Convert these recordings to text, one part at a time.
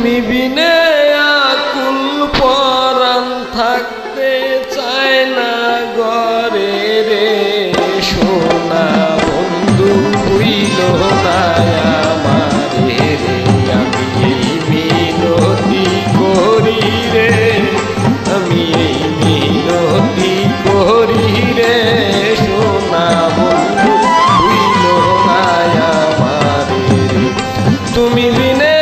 তুমি বিনে আকুল পরাণ থাকতে চায় না ঘরে রে সোনা বন্ধু হইল না আমারে রে আমি এই মিনতি করি রে আমি এই মিনতি করি রে সোনা বন্ধু হইল না আমারে রে তুমি বিনে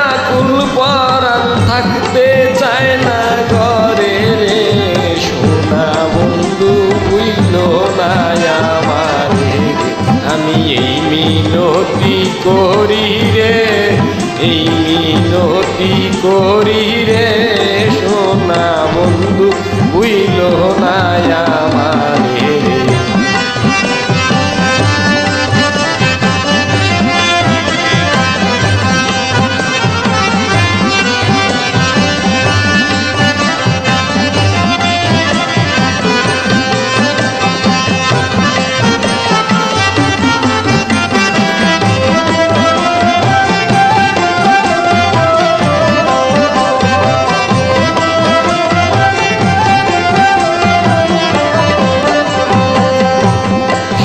আকুল পরাণ থাকতে চায় না ঘরে রে সোনা বন্ধু হইল না আমারে রে আমি এই মিনতি করি রে এই মিনতি করি রে সোনা বন্ধু হইল না আমারে রে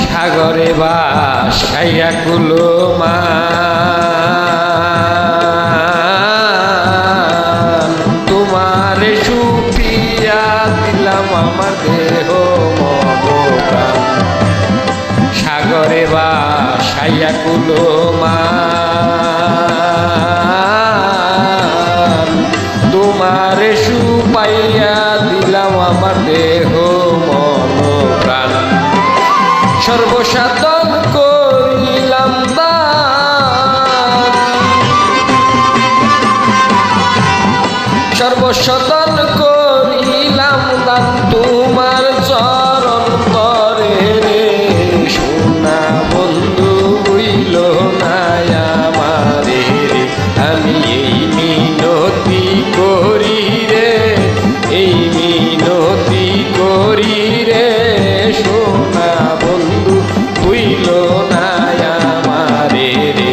সাগরে ভাসাইয়া কুলো মান তোমারে সুপিয়া দিলাম আমার দেহ মন প্রাণ সাগরে ভাসাইয়া কুলো মান তোমারে সুপাইয়া দিলাম আমার দেহ মন প্রাণ সর্বসাধন করিলাম দান সর্বসাধন করিলাম দান তোমার চরণ তরে রে সোনা বন্ধু হইল না আমারে রে আমি এই মিনতি করি রে এই মিনতি করি রে সোনা বন্ধু হইল না আমারে রে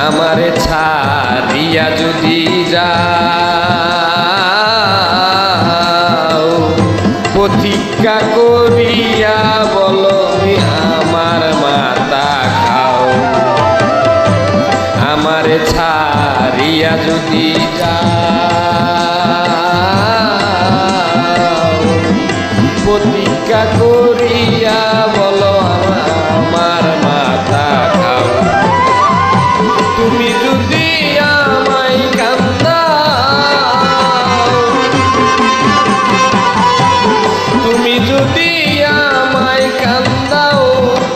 আমারে ছাড়িয়া যদি যাও প্রতিজ্ঞা করিয়া বলো আমার মাতা খাও আমারে ছাড়িয়া যদি যাও প্রতিজ্ঞা করিয়া বলো আমার মাতা খাও তুমি যদি আমায় কান্দাও তুমি যদি আমায় কান্দাও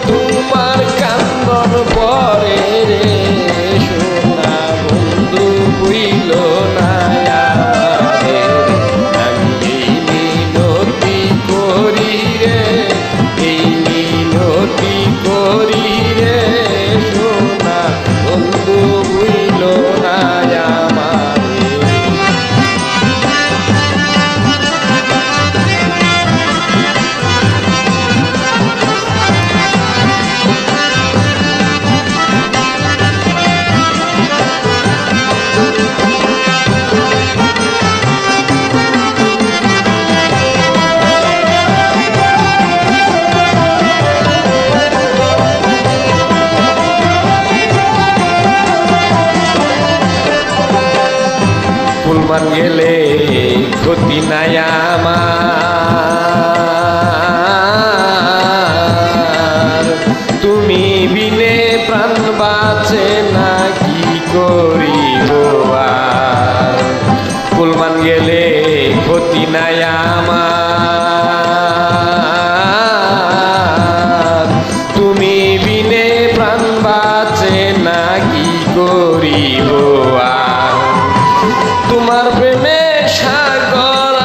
তোমার কান্দন পরে রে সোনা বন্ধু হইল না আমারে আমি এই মিনতি করি রে এই মিনতি করি রে সোনা বন্ধু হইল না আমারে ফুলমান গেলে ক্ষতি নাই আমার তুমি বিনে প্রাণ বাঁচে না কি করিব আর ফুলমান গেলে ক্ষতি নাই আমার তুমি বিনে প্রাণ বাঁচে না কি করিব আর তোমার প্রেমে সাগর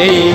এই